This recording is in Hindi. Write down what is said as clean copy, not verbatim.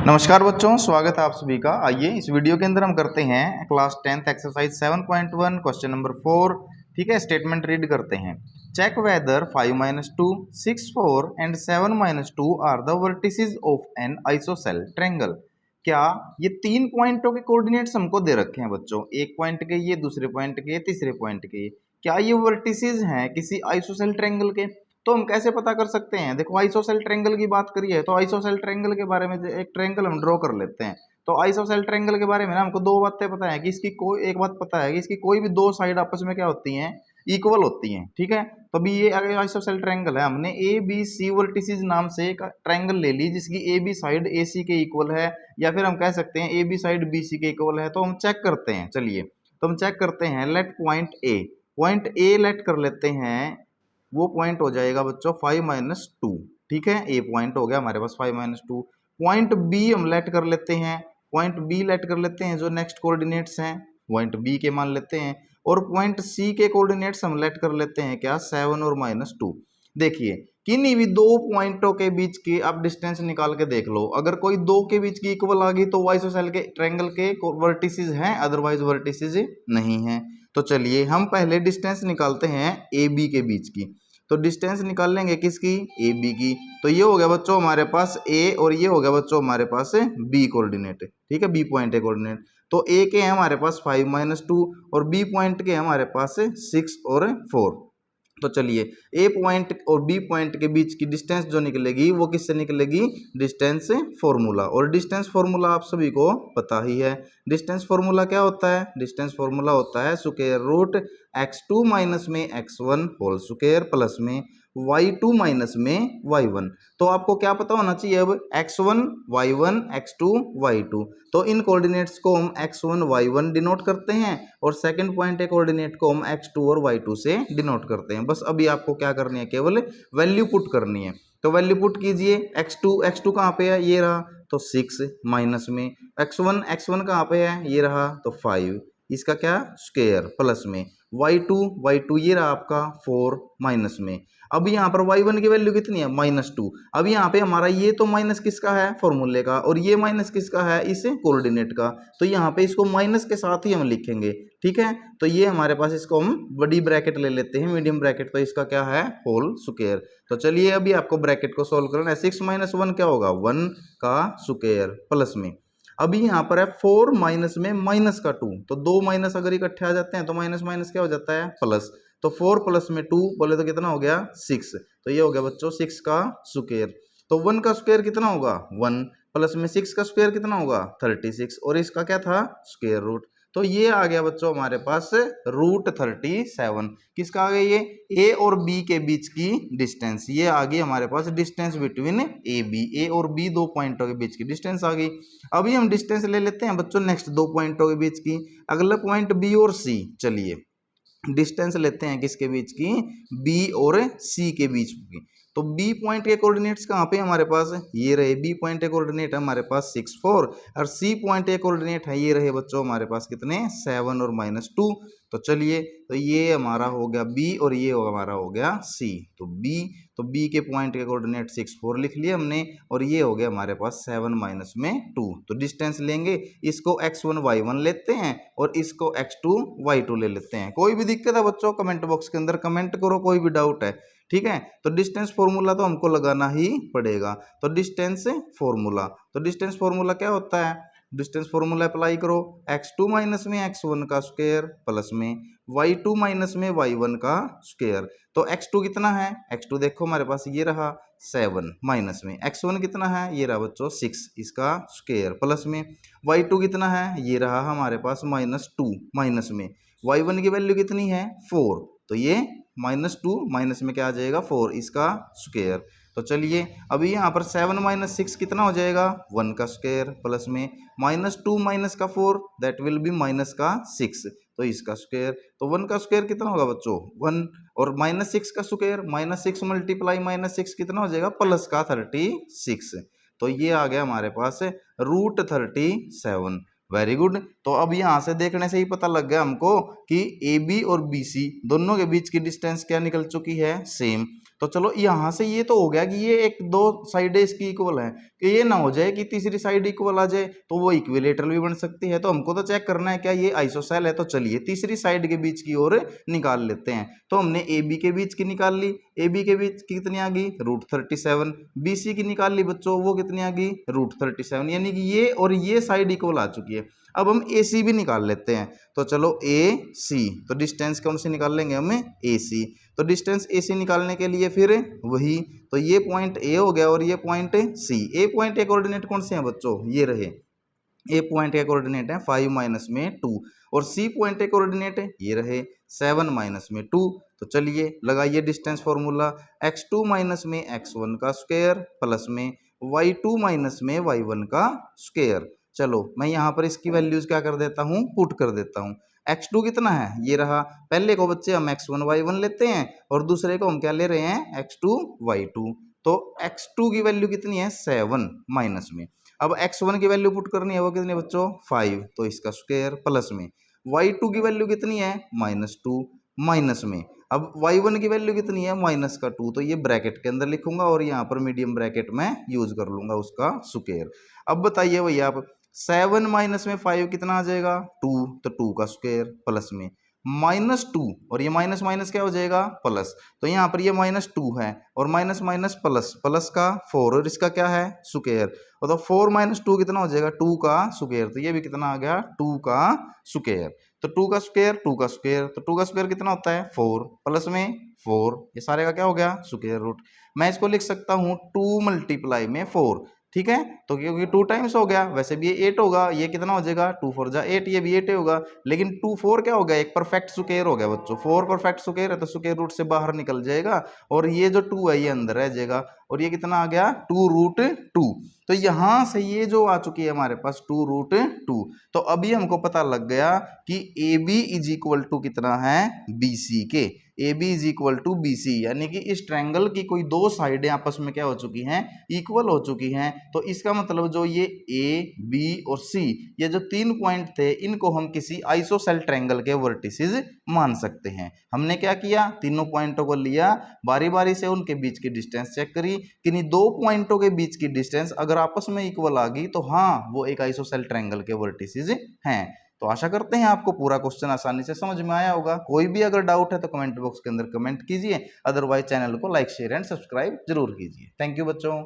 नमस्कार बच्चों, स्वागत है आप सभी का। आइए इस वीडियो के अंदर हम करते हैं class 10th exercise 7.1 question number 4। ठीक है, स्टेटमेंट रीड करते हैं। Check whether 5 - 2, 6, 4 and 7 - 2 are the vertices of an isosceles triangle. क्या ये तीन पॉइंटों के कोऑर्डिनेट्स हमको दे रखे हैं बच्चों, एक पॉइंट के, ये दूसरे पॉइंट के, तीसरे पॉइंट के, क्या ये वर्टिसेस हैं किसी आइसोसेल ट्रायंगल के? तो हम कैसे पता कर सकते हैं? देखो, आइसोसेल ट्रायंगल की बात करिए तो आइसोसेल ट्रायंगल के बारे में एक ट्रायंगल हम ड्रॉ कर लेते हैं। तो आइसोसेल ट्रायंगल के बारे में ना हमको दो बातें पता है कि इसकी कोई एक बात पता है कि इसकी कोई भी दो साइड आपस में क्या होती हैं, इक्वल होती हैं। ठीक है, तो अभी ये अगर आइसोसेल ट्रायंगल है, हमने ए बी सी वर्टिसेस नाम से एक ट्रायंगल ले ली जिसकी ए बी साइड ए सी के इक्वल है, या फिर हम कह सकते हैं A B side B C के इक्वल है। तो हम चेक करते हैं, चलिए तो हम चेक करते हैं। लेट पॉइंट ए लेट कर लेते हैं। वो पॉइंट हो जाएगा बच्चों 5 - 2। ठीक है, ए पॉइंट हो गया हमारे पास 5 - 2। पॉइंट बी हम लेट कर लेते हैं। पॉइंट बी लेट कर लेते हैं, जो नेक्स्ट कोऑर्डिनेट्स हैं पॉइंट बी के मान लेते हैं। और पॉइंट सी के कोऑर्डिनेट्स हम लेट कर लेते हैं क्या, 7 और -2। देखिए, किन्हीं भी दो पॉइंटों के बीच की आप डिस्टेंस निकाल के देख लो, अगर कोई दो के बीच की इक्वल आ गई तो आइसोसेल के ट्रायंगल के वर्टिसेस हैं, अदरवाइज वर्टिसेस नहीं हैं। तो चलिए हम पहले डिस्टेंस निकालते हैं ए बी के बीच की। तो डिस्टेंस निकाल लेंगे किसकी, ए बी की। तो ये हो गया बच्चों हमारे पास ए, और ये हो गया बच्चों हमारे पास बी कोऑर्डिनेट। ठीक है, बी पॉइंट है कोऑर्डिनेट। तो ए के हैं हमारे पास 5 - 2 और बी पॉइंट के हमारे पास 6 और 4। तो चलिए ए पॉइंट और बी पॉइंट के बीच की डिस्टेंस जो निकलेगी वो किससे निकलेगी, डिस्टेंस फार्मूला। और डिस्टेंस फार्मूला आप सभी को पता ही है। डिस्टेंस फार्मूला क्या होता है, डिस्टेंस फार्मूला होता है स्क्वायर रूट x2 माइनस में x1 होल स्क्वायर प्लस में y2 माइनस में y1। तो आपको क्या पता होना चाहिए अब, x1 y1 x2 y2। तो इन कोऑर्डिनेट्स को हम x1 y1 डिनोट करते हैं और सेकंड पॉइंट के कोऑर्डिनेट को हम x2 और y2 से डिनोट करते हैं। बस अभी आपको क्या करनी है, केवल वैल्यू पुट करनी है। तो वैल्यू पुट कीजिए। x2 कहाँ पे है, ये रहा, तो 6 माइनस में x1 कहाँ पे है, ये रहा, तो 5, इसका क्या, स्क्वायर प्लस में y2 ये रहा आपका 4 माइनस में। अब यहाँ पर y1 की वैल्यू कितनी है, -2। अब यहाँ पे हमारा ये तो माइनस किसका है, फॉर्मूले का, और ये माइनस किसका है, इस कोऑर्डिनेट का। तो यहाँ पे इसको माइनस के साथ ही हम लिखेंगे। ठीक है, तो ये हमारे पास, इसको हम बड़ी ब्रैकेट ले लेते हैं, मीडियम ब्रैकेट। तो इसका क्या है, होल स्क्वायर। तो चलिए अभी आपको ब्रैकेट को सोल्व करना है। 6 - 1 क्या होगा, 1 का स्क्वायर प्लस में, अभी यहाँ पर है 4 माइनस में -2। तो दो माइनस अगर इकट्ठे आ जाते हैं तो माइनस माइनस क्या हो जाता है, प्लस। तो 4 प्लस में 2 बोले तो कितना हो गया, 6। तो ये हो गया बच्चों 6 का स्क्वायर। तो 1 का स्क्वायर कितना होगा, 1 प्लस में 6 का स्क्वायर कितना होगा, 36। और इसका क्या था, स्क्वायर रूट। तो ये आ गया बच्चों हमारे पास √37। किसका आ गया, ये ए और बी के बीच की डिस्टेंस। ये आ गई हमारे पास डिस्टेंस बिटवीन ए और बी दो पॉइंटों के बीच की डिस्टेंस आ गई। अभी हम डिस्टेंस ले लेते हैं बच्चों नेक्स्ट दो पॉइंटों के बीच की। अगला पॉइंट बी और सी। चलिए डिस्टेंस लेते हैं किसके बीच की, बी और सी के बीच की। तो बी पॉइंट के कोऑर्डिनेट्स कहाँ पे हमारे पास, ये रहे, बी पॉइंट के कोऑर्डिनेट है हमारे पास 6 4, और सी पॉइंट के कोऑर्डिनेट है ये रहे बच्चों हमारे पास कितने, 7 और -2। तो चलिए, तो ये हमारा हो गया बी और ये हमारा हो गया सी। तो बी के पॉइंट के कोऑर्डिनेट 6 4 लिख लिए हमने, और ये हो गया हमारे पास 7 - 2। तो डिस्टेंस लेंगे, इसको x1 y1 लेते हैं और इसको x2 y2 ले लेते हैं। कोई भी दिक्कत है बच्चों, कमेंट बॉक्स के अंदर कमेंट करो, कोई भी डाउट है। ठीक है, तो डिस्टेंस फॉर्मूला तो हमको लगाना ही पड़ेगा। तो डिस्टेंस फॉर्मूला क्या होता है, डिस्टेंस फॉर्मूला अप्लाई करो। x2 माइनस में x1 का स्क्वायर प्लस में y2 माइनस में y1 का स्क्वायर। तो x2 कितना है, x2 देखो हमारे पास ये रहा 7 माइनस में x1 कितना है, ये रहा बच्चों 6, इसका स्क्वायर प्लस में y2 कितना है, ये रहा हमारे पास -2 माइनस में y1 की वैल्यू कितनी है, 4। तो ये -2 माइनस में क्या आ जाएगा, 4, इसका स्क्वायर। तो चलिए अभी यहाँ पर 7 - 6 कितना हो जाएगा, 1 का स्क्वायर प्लस में -2 माइनस का 4 दैट विल बी माइनस का 6, तो इसका स्क्वायर। तो 1 का स्क्वायर कितना होगा बच्चों, 1, और -6 का स्क्वायर, -6 मल्टीप्लाई -6 कितना हो जाएगा, प्लस का 36। तो ये आ गया हमारे पास √37। Very good. तो अब यहाँ से देखने से ही पता लग गया हमको कि ए बी और बी सी दोनों के बीच की डिस्टेंस क्या निकल चुकी है, सेम। तो चलो यहाँ से ये तो हो गया कि ये एक दो साइड इसकी इक्वल है, कि ये ना हो जाए कि तीसरी साइड इक्वल आ जाए, तो वो इक्विलेटरल भी बन सकती है। तो हमको तो चेक करना है क्या ये आइसोसेल है, तो चलिए तीसरी साइड के बीच की ओर निकाल लेते हैं। तो हमने ए बी के बीच की निकाल ली, ए बी के बीच की कितनी आ गई √37, बी सी की निकाल ली बच्चों, वो कितनी आ गई √37, यानी कि ये और ये साइड इक्वल आ चुकी है। अब हम ए सी भी निकाल लेते हैं, तो चलो ए सी, तो डिस्टेंस कौन सी निकाल लेंगे हम ए सी। तो डिस्टेंस ए सी निकालने के लिए फिर वही, तो ये पॉइंट ए हो गया और ये पॉइंट सी। ए पॉइंट के कोऑर्डिनेट कौन से हैं बच्चों, ये रहे। ए पॉइंट के कोऑर्डिनेट है 5 माइनस में 2, और सी पॉइंट के कोऑर्डिनेट ये रहे 7 माइनस में 2। तो चलिए लगाइए डिस्टेंस फॉर्मूला, x2 माइनस में x1 का स्क्वायर प्लस में y2 माइनस में y1 का स्क्वायर। चलो मैं यहाँ पर इसकी वैल्यूज क्या कर देता हूँ, पुट कर देता हूँ। x2 कितना है, ये रहा। पहले को बच्चे हम x1 y1 लेते हैं और दूसरे को हम क्या ले रहे हैं, x2 y2। तो x2 की वैल्यू कितनी है 7 माइनस में, अब x1 की वैल्यू पुट करनी है, वो कितनी है बच्चों 5, तो इसका स्क्वायर प्लस में y2 की वैल्यू कितनी है -2 माइनस में, अब y1 की वैल्यू कितनी है -2, तो ये ब्रैकेट के अंदर लिखूंगा और यहाँ पर मीडियम ब्रैकेट में यूज कर लूंगा उसका स्क्वायर। अब बताइए भैया आप 7 माइनस में 5 कितना आ जाएगा 2, तो 2 का स्क्वायर प्लस में -2, और ये माइनस माइनस क्या हो जाएगा प्लस, तो यहाँ पर ये -2 है और माइनस माइनस प्लस, प्लस का 4 और इसका क्या है स्क्वायर, और तो 4 - 2 कितना हो जाएगा 2 का स्क्वायर, तो ये भी कितना आ गया 2 का स्क्वायर। तो 2 का स्क्वायर 2 का स्क्वायर, तो 2 का स्क्वायर कितना होता है 4 प्लस में 4, ये सारे का क्या हो गया स्क्वायर रूट। मैं इसको लिख सकता हूँ 2 मल्टीप्लाई में 4, ठीक है, तो क्योंकि 2 टाइम्स हो गया, वैसे भी ये 8 होगा, ये कितना हो जाएगा 2 4 जा 8, ये भी 8 होगा, लेकिन 2 4 क्या हो गया एक परफेक्ट स्क्वायर हो गया बच्चों, 4 परफेक्ट स्क्वायर है तो स्क्वायर रूट से बाहर निकल जाएगा और ये जो 2 है ये अंदर रह जाएगा, और ये कितना आ गया 2√2। तो यहां से ये जो आ चुकी है हमारे पास 2√2। तो अभी हमको पता लग गया कि A B is equal to कितना है बी सी के, A B is equal to B C, यानी कि इस ट्रायंगल की कोई दो साइडें आपस में क्या हो चुकी हैं इक्वल हो चुकी हैं। तो इसका मतलब जो ये ए बी और सी, ये जो 3 पॉइंट थे इनको हम किसी आइसोसेल ट्रायंगल के वर्टिसेस मान सकते हैं। हमने क्या किया, तीनों पॉइंटों को लिया, बारी बारी से उनके बीच की डिस्टेंस चेक करी, किन्हीं दो पॉइंटों के बीच की डिस्टेंस अगर आपस में इक्वल आ गई तो हाँ वो एक आइसोसेल ट्रायंगल के वर्टिसेस हैं। तो आशा करते हैं आपको पूरा क्वेश्चन आसानी से समझ में आया होगा। कोई भी अगर डाउट है तो कमेंट बॉक्स के अंदर कमेंट कीजिए, अदरवाइज चैनल को लाइक शेयर एंड सब्सक्राइब जरूर कीजिए। थैंक यू बच्चों।